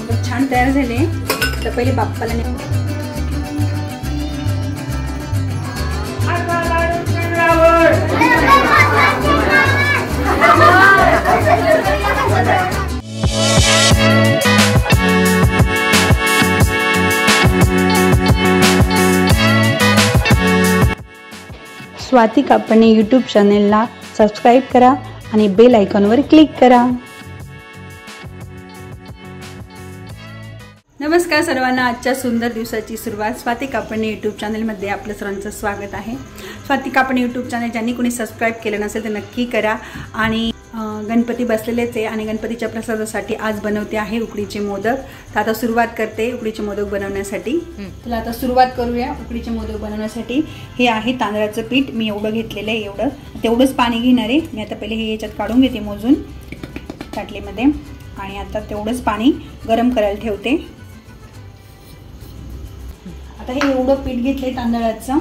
मोदक छान तयार झाले. तर पहिले बाप्पाला स्वाती कापणे यूट्यूब चॅनेलला सबस्क्राईब करा आणि बेल आयकॉनवर क्लिक करा. नमस्कार सर्वांना. आजच्या सुंदर दिवसाची सुरुवात स्वाती कापणे यूट्यूब चॅनलमध्ये आपलं सर्वांचं स्वागत आहे. स्वाती कापणे यूट्यूब चॅनल ज्यांनी कोणी सबस्क्राईब केलं नसेल तर नक्की करा. आणि गणपती बसलेलेच आहे आणि गणपतीच्या प्रसादासाठी आज बनवते आहे उकडीचे मोदक. तर आता सुरुवात करते उकडीचे मोदक बनवण्यासाठी. तुला आता सुरुवात करूया. उकडीचे मोदक बनवण्यासाठी हे आहे तांदळाचं पीठ. मी एवढं घेतलेलं आहे, तेवढंच पाणी घेणार आहे मी. आता पहिले हे याच्यात काढून घेते मोजून ताटलीमध्ये आणि आता तेवढंच पाणी गरम करायला ठेवते. आता हे एवढं पीठ घेतलंय तांदळाचं,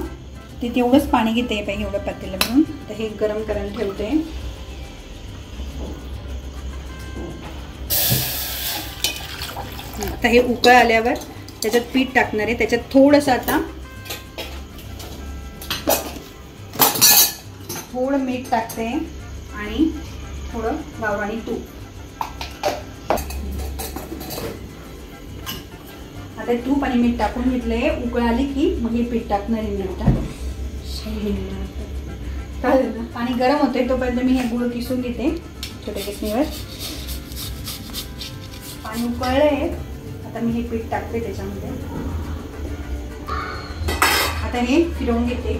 ते तेवढंच पाणी घेते पाहिजे एवढं पातेलं भरून. तर हे गरम करायला ठेवते. आता हे उकळ आल्यावर त्याच्यात पीठ टाकणार आहे. त्याच्यात थोडंसं आता थोडं मीठ टाकते आणि थोडं गावरानी तूप. आता तूप आणि मीठ टाकून घेतलंय. उकळ आली की मग हे पीठ टाकणार आहे. पाणी गरम होते तोपर्यंत मी हे गुळ किसून घेते छोट्या किसणीवर. पाणी उकळलंय. आता मी हे पीठ टाकते त्याच्यामध्ये. आता हे फिरवून घेते.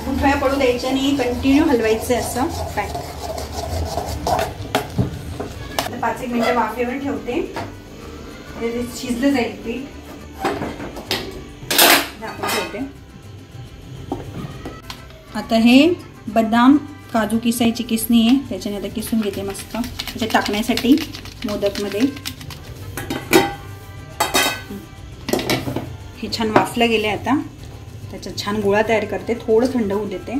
गुठळ्या पडू द्यायच्या आणि कंटिन्यू हलवायचं असं काय. आता 5-1 मिनिटं वाफेवर ठेवते. ते शिजलं जाईल पीठ. झाकून ठेवते. आता हे बदाम काजू किसायची किसणी आहे, त्याच्याने आता किसून घेते मस्त त्याच्यात टाकण्यासाठी मोदकमध्ये. हे छान वाफलं गेले. आता त्याच्यात छान गोळा तयार करते. थोडं थंड होऊ देते.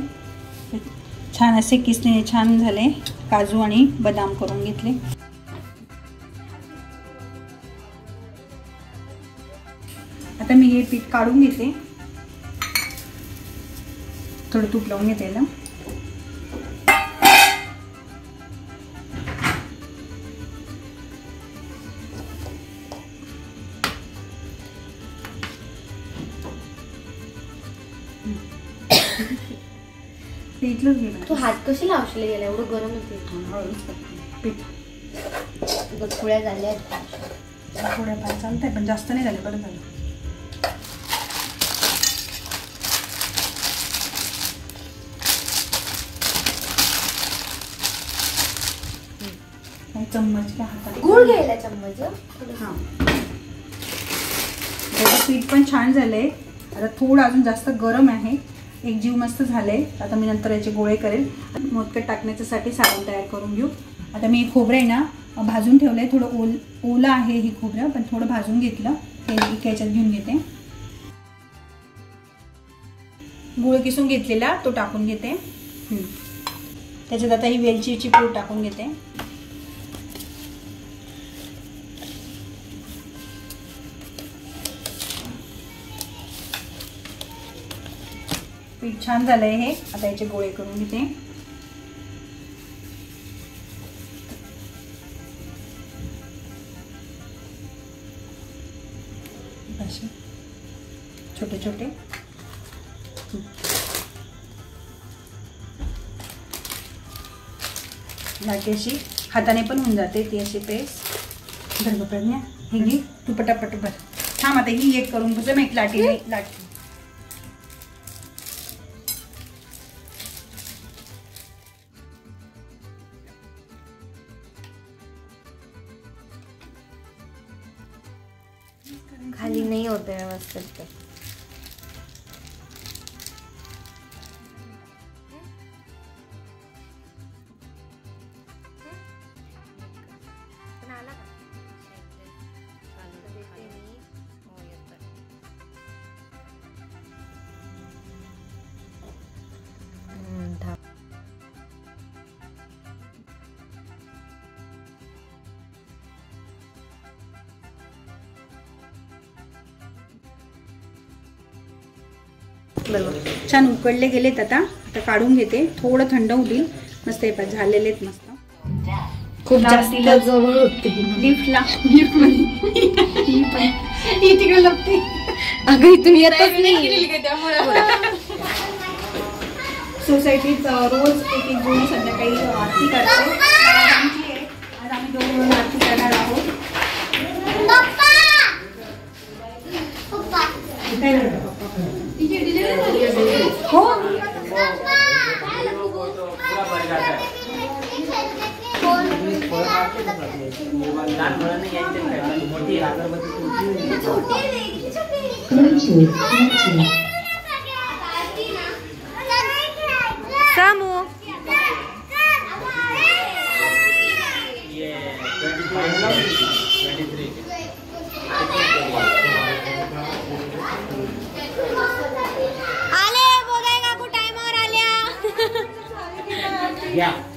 छान असे किसणीने छान झाले. काजू आणि बदाम करून घेतले. आता मी हे पीठ काढून घेते. थोडं तूप लावून घेते याला. तू हात कशी लावशील गेला एवढं गरम होते. पीठ गटपुळ्या झाल्या थोड्या फार चालतंय पण जास्त नाही झाले. बरं झालं. चम्मच घ्या हातात. गुळ घ्यायला चम्मच. हां पीठ पण छान झालंय. आता थोडं अजून जास्त गरम आहे. एक जीव मस्त झाले. आता मी नंतर याचे गोळे करेल. मोदक टाकण्यासाठी सारण तयार करून घेऊ. आता मी खोबरं आहे ना भाजून ठेवलंय. थोडं ओलं आहे ही खोबरं, पण थोडं भाजून घेतलं. ते याच्यात घेऊन घेते. गुळ किसून घेतलेला तो टाकून घेते. त्याच्यात आता ही वेलचीची पूड टाकून घेते. पीठ छान झालंय हे. आता याचे गोळे करून घेते. असे छोटे छोटे. लाटी अशी हाताने पण होऊन जाते ती अशी पेस्ट. प्रज्ञा हे घे तू पटापट भर. थांब आता ही एक करून तुझं. मी एक लाटी लाटी खाली नहीं होते व्यवस्थित. बरोबर छान उकडले गेलेत. आता काढून घेते, थोडं थंड होऊ देईल. मस्त हे पण झालेले आहेत मस्त. खूप जास्त जवळ होते लिफ्टला. तिकडे लागते अगं, इथून येतच नाही त्यामुळे. सोसायटीत रोज एक जण संध्याकाळी आरती करते. आज आम्ही 2 जण आरती करणार आहोत. हो सामू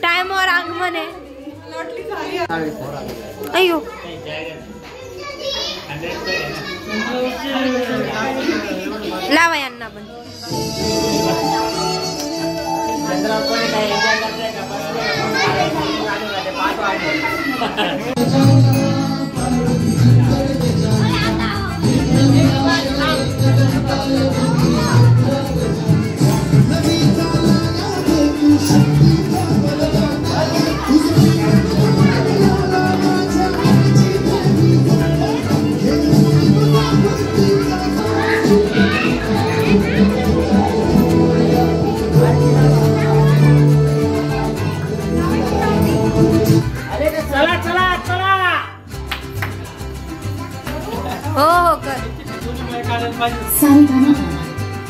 टाइम और आगमन है. अयो लावा यांना पण. सारे गाना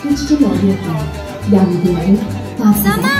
डिजिटल ऑडियो पर या वीडियो को 5,000 सदा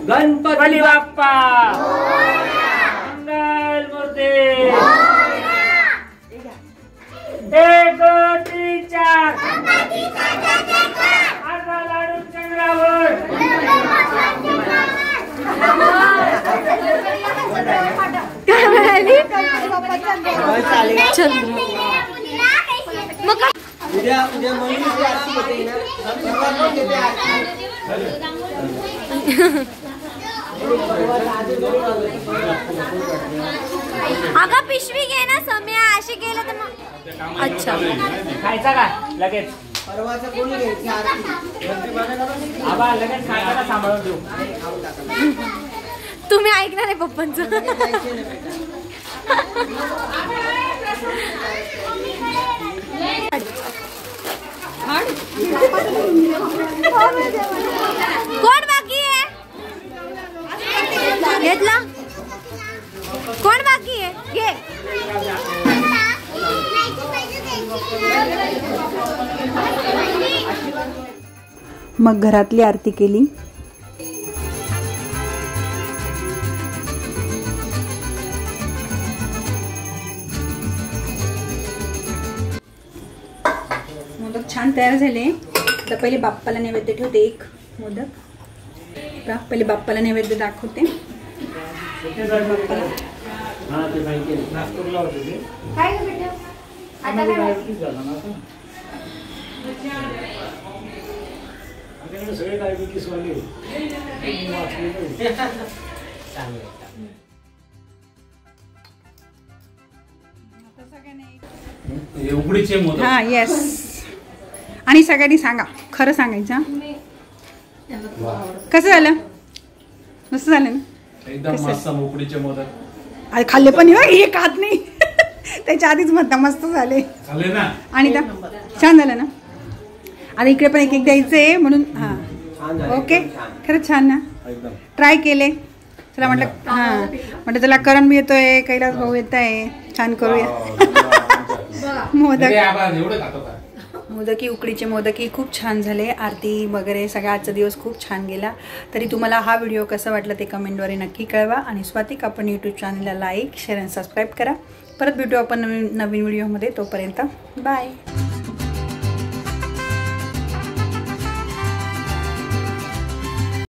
गणपती बाप्पा मंगल मूर्ती 1 2 3 4 आता लाडू चंद्रावर अगं पिशवी घे ना सम्या, अशी केलं तर मग अच्छा खायचा का लगेच परवाचं कोणी घ्यायची आबा लगेच खायचा का सांभाळून देऊ. तुम्ही ऐकणार आहे पप्पांचं. कोण बाकी आहे घेतला? कोण बाकी आहे घे. मग घरातली आरती केली. मोदक छान तयार झाले. आता पहिले बाप्पाला नैवेद्य ठेवते. एक मोदक पहिले बाप्पाला नैवेद्य दाखवते. बाप्पाला सगळे डायबिटीस वाले उकडीचे मोदक. हा येस. आणि सगळ्यांनी सांगा खरं सांगायचं. कसं झालं? मस्त झालं ना? एकदम मस्त उकडीचे मोदक. अरे खाल्ले पण हे खात नाही. त्याच्या आधीच म्हणता मस्त झाले. झाले ना? आणि छान झालं ना? आता इकडे पण एक एक द्यायचंय म्हणून. हा ओके खरंच छान ना? ट्राय केले. चला म्हटलं म्हटलं चला करण मी येतोय, कैलास भाऊ येत आहे, छान करूया. मोदकी उकडीचे मोदकी खूप छान झाले. आरती वगैरे सगळा आजचा दिवस खूप छान गेला. तरी तुम्हाला हा व्हिडिओ कसा वाटला ते कमेंटद्वारे नक्की कळवा. आणि स्वाती कापड यूट्यूब चॅनलला लाईक शेअर आणि सबस्क्राईब करा. परत भेटू आपण नवीन व्हिडिओमध्ये. तोपर्यंत बाय.